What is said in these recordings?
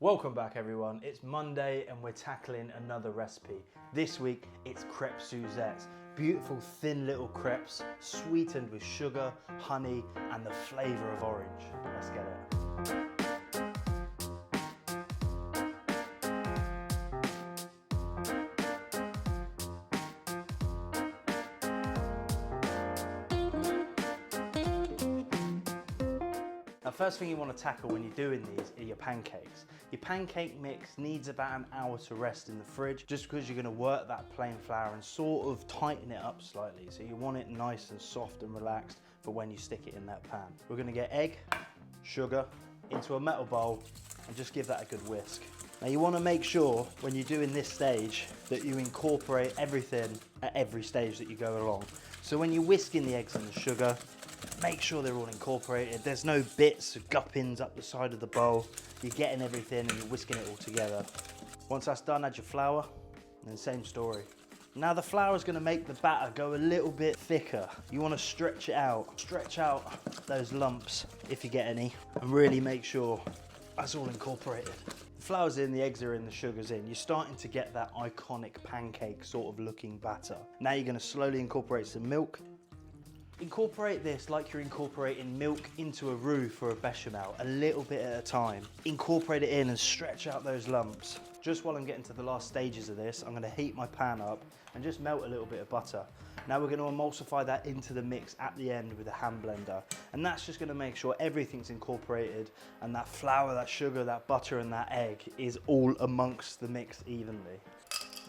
Welcome back everyone, it's Monday and we're tackling another recipe. This week it's Crêpes Suzette. Beautiful thin little crepes, sweetened with sugar, honey and the flavour of orange. Let's get it. Now, first thing you want to tackle when you're doing these are your pancakes. Your pancake mix needs about an hour to rest in the fridge just because you're going to work that plain flour and sort of tighten it up slightly. So you want it nice and soft and relaxed for when you stick it in that pan. We're going to get egg, sugar into a metal bowl and just give that a good whisk. Now you want to make sure when you're doing this stage that you incorporate everything at every stage that you go along. So when you're whisking the eggs and the sugar, make sure they're all incorporated. There's no bits of guppings up the side of the bowl. You're getting everything and you're whisking it all together. Once that's done, add your flour, and then same story. Now the flour is going to make the batter go a little bit thicker. You want to stretch it out. Stretch out those lumps, if you get any, and really make sure that's all incorporated. The flour's in, the eggs are in, the sugar's in. You're starting to get that iconic pancake sort of looking batter. Now you're going to slowly incorporate some milk. Incorporate this like you're incorporating milk into a roux for a bechamel, a little bit at a time. Incorporate it in and stretch out those lumps. Just while I'm getting to the last stages of this, I'm going to heat my pan up and just melt a little bit of butter. Now we're going to emulsify that into the mix at the end with a hand blender. And that's just going to make sure everything's incorporated and that flour, that sugar, that butter and that egg is all amongst the mix evenly.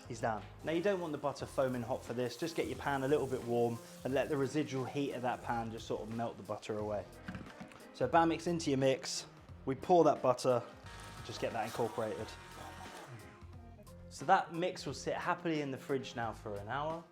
He's done. Now you don't want the butter foaming hot for this, just get your pan a little bit warm and let the residual heat of that pan just sort of melt the butter away. So bam, mix into your mix, we pour that butter, just get that incorporated. So that mix will sit happily in the fridge now for an hour,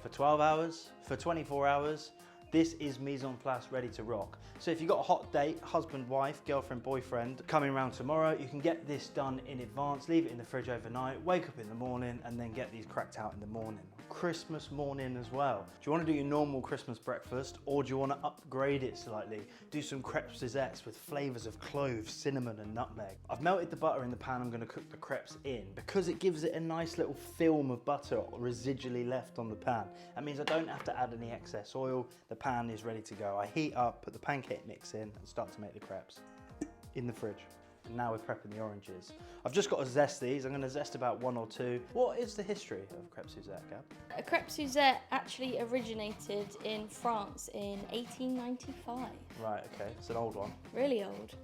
for 12 hours, for 24 hours. This is mise en place, ready to rock. So if you've got a hot date, husband, wife, girlfriend, boyfriend, coming around tomorrow, you can get this done in advance, leave it in the fridge overnight, wake up in the morning, and then get these cracked out in the morning. Christmas morning as well. Do you want to do your normal Christmas breakfast, or do you want to upgrade it slightly? Do some crêpes Suzettes with flavours of cloves, cinnamon, and nutmeg. I've melted the butter in the pan I'm going to cook the crêpes in because it gives it a nice little film of butter residually left on the pan. That means I don't have to add any excess oil. The pan is ready to go. I heat up, put the pancake mix in, and start to make the crêpes in the fridge. And now we're prepping the oranges. I've just got to zest these. I'm going to zest about one or two. What is the history of Crêpes Suzette, Gab? Crêpes Suzette actually originated in France in 1895. Right, okay, it's an old one. Really old.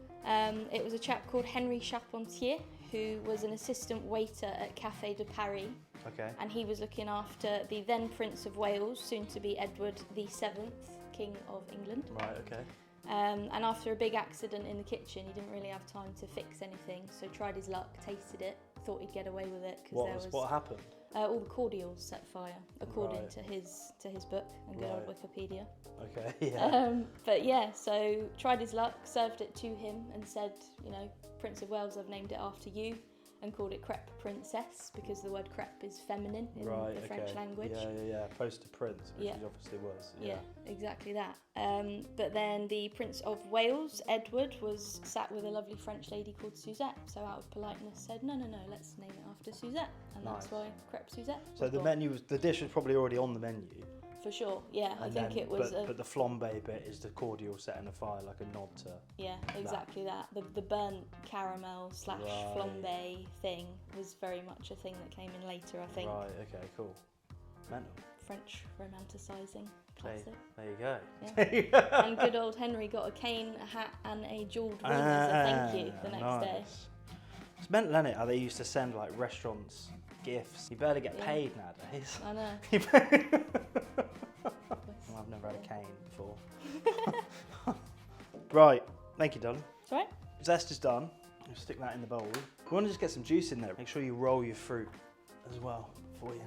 It was a chap called Henry Charpentier who was an assistant waiter at Café de Paris. Okay. And he was looking after the then Prince of Wales, soon to be Edward VII, King of England. Right, okay. And after a big accident in the kitchen, he didn't really have time to fix anything, so tried his luck, tasted it, thought he'd get away with it. What happened? All the cordials set fire, according Right. to his book and good old Wikipedia. Okay, yeah. But yeah, so tried his luck, served it to him and said, you know, Prince of Wales, I've named it after you, and called it Crêpe Princess because the word crêpe is feminine in the French language. Yeah. Opposed to Prince, which Yeah. he obviously was. Yeah, exactly that. But then the Prince of Wales, Edward, was sat with a lovely French lady called Suzette. So out of politeness said, no, let's name it after Suzette. And that's why Crêpes Suzette. So the dish was probably already on the menu. For sure, yeah. I think it was. But the flambe bit is the cordial set in a fire, like a nod to. Yeah, exactly that. The burnt caramel / flambe thing was very much a thing that came in later, I think. Right. Okay. Cool. Mental. French romanticising. Classic. There you go. Yeah. And good old Henry got a cane, a hat, and a jewelled ring as a thank you the next day. It's mental, isn't it? How they used to send like restaurants gifts. You barely get paid nowadays. I know. I've never had a cane before. Right, thank you, darling. That's right. Zest is done. I'll stick that in the bowl. We want to just get some juice in there. Make sure you roll your fruit as well before you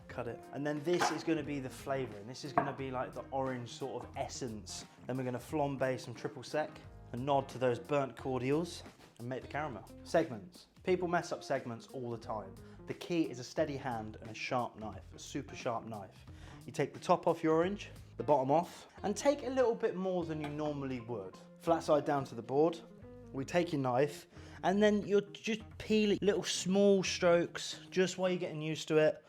cut it. And then this is going to be the flavouring. This is going to be like the orange sort of essence. Then we're going to flambe some triple sec, a nod to those burnt cordials, and make the caramel. Segments. People mess up segments all the time. The key is a steady hand and a sharp knife, a super sharp knife. You take the top off your orange, the bottom off, and take a little bit more than you normally would. Flat side down to the board. We take your knife And then you're just peeling little small strokes just while you're getting used to it,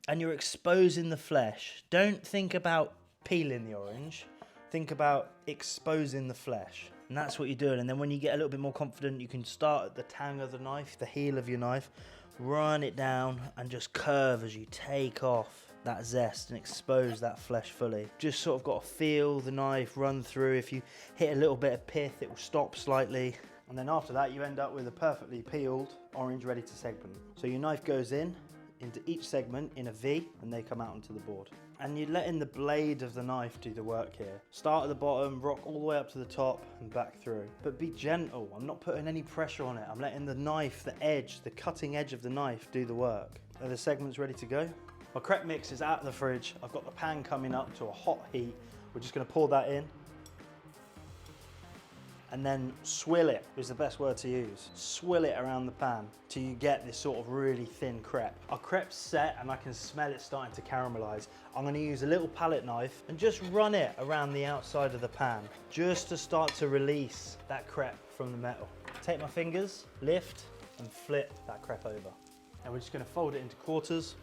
and you're exposing the flesh. Don't think about peeling the orange, think about exposing the flesh. And that's what you're doing. And then when you get a little bit more confident, you can start at the tang of the knife, the heel of your knife, run it down and just curve as you take off that zest and expose that flesh fully. Just sort of got to feel the knife run through. If you hit a little bit of pith, it will stop slightly. And then after that, you end up with a perfectly peeled orange ready to segment. So your knife goes in into each segment in a V, and they come out onto the board. And you're letting the blade of the knife do the work here. Start at the bottom, rock all the way up to the top and back through. But be gentle. I'm not putting any pressure on it. I'm letting the knife, the edge, the cutting edge of the knife do the work. Are the segments ready to go? My crepe mix is out of the fridge. I've got the pan coming up to a hot heat. We're just going to pour that in. And then swill it is the best word to use. Swill it around the pan till you get this sort of really thin crepe. Our crepe's set and I can smell it starting to caramelize. I'm going to use a little palette knife and just run it around the outside of the pan just to start to release that crepe from the metal. Take my fingers, lift and flip that crepe over. And we're just going to fold it into quarters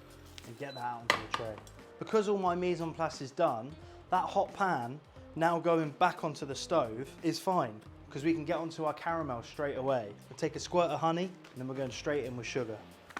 and get that out onto the tray. Because all my mise en place is done, that hot pan now going back onto the stove is fine, because we can get onto our caramel straight away. We'll take a squirt of honey, and then we're going straight in with sugar.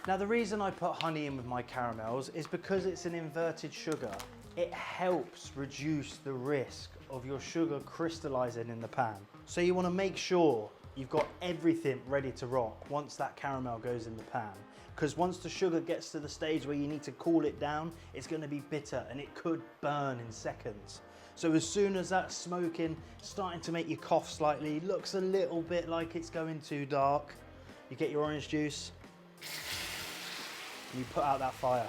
Now the reason I put honey in with my caramels is because it's an inverted sugar. It helps reduce the risk of your sugar crystallizing in the pan. So you want to make sure you've got everything ready to rock once that caramel goes in the pan. Because once the sugar gets to the stage where you need to cool it down, it's going to be bitter and it could burn in seconds. So as soon as that's smoking, starting to make you cough slightly, looks a little bit like it's going too dark, you get your orange juice and you put out that fire.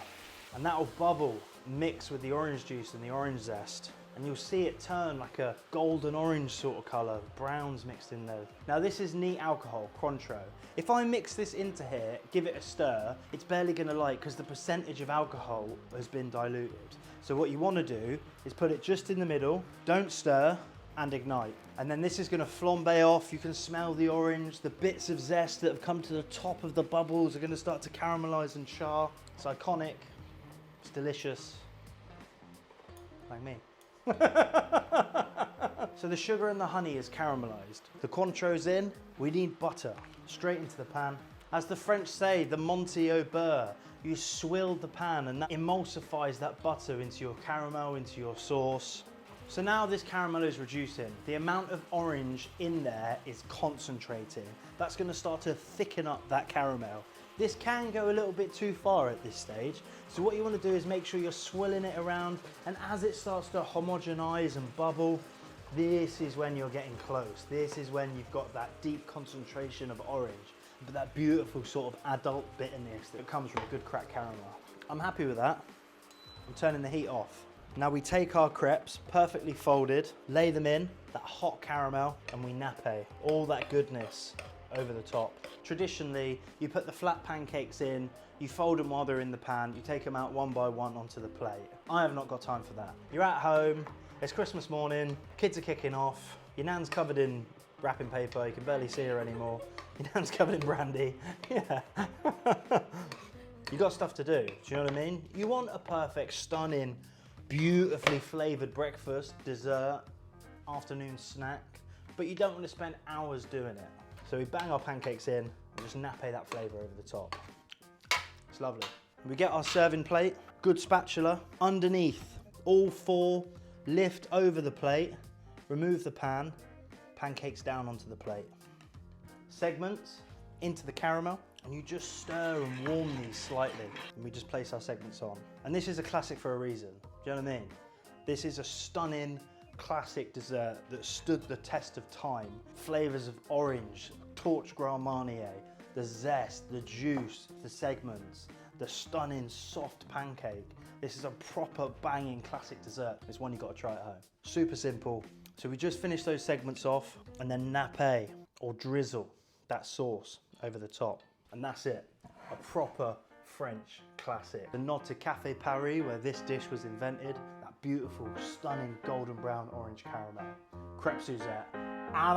And that'll bubble, mix with the orange juice and the orange zest. And you'll see it turn like a golden orange sort of colour, browns mixed in there. Now this is neat alcohol, Cointreau. If I mix this into here, give it a stir, it's barely going to light because the percentage of alcohol has been diluted. So what you want to do is put it just in the middle, don't stir, and ignite. And then this is going to flambe off. You can smell the orange, the bits of zest that have come to the top of the bubbles are going to start to caramelise and char. It's iconic, it's delicious, like me. So the sugar and the honey is caramelized. The Cointreau's in, we need butter. Straight into the pan. As the French say, the Monty au beurre. You swill the pan and that emulsifies that butter into your caramel, into your sauce. So now this caramel is reducing. The amount of orange in there is concentrating. That's going to start to thicken up that caramel. This can go a little bit too far at this stage. So what you want to do is make sure you're swilling it around, and as it starts to homogenize and bubble, this is when you're getting close. This is when you've got that deep concentration of orange, but that beautiful sort of adult bitterness that comes from a good cracked caramel. I'm happy with that. I'm turning the heat off. Now we take our crepes, perfectly folded, lay them in, that hot caramel, and we nappe all that goodness over the top. Traditionally, you put the flat pancakes in, you fold them while they're in the pan, you take them out one by one onto the plate. I have not got time for that. You're at home, it's Christmas morning, kids are kicking off, your nan's covered in wrapping paper, you can barely see her anymore, your nan's covered in brandy, yeah. You got stuff to do, do you know what I mean? You want a perfect, stunning, beautifully flavoured breakfast, dessert, afternoon snack, but you don't want to spend hours doing it. So we bang our pancakes in and just nappe that flavour over the top. It's lovely. We get our serving plate, good spatula, underneath, all four, lift over the plate, remove the pan, pancakes down onto the plate. Segments into the caramel, and you just stir and warm these slightly. And we just place our segments on. And this is a classic for a reason, do you know what I mean? This is a stunning, classic dessert that stood the test of time. Flavours of orange, torch Grand Marnier, the zest, the juice, the segments, the stunning soft pancake. This is a proper banging classic dessert. It's one you've got to try at home. Super simple. So we just finish those segments off and then nappe or drizzle that sauce over the top. And that's it, a proper French classic. The nod to Café Paris, where this dish was invented, that beautiful, stunning golden brown orange caramel. Crêpes Suzette. Ah,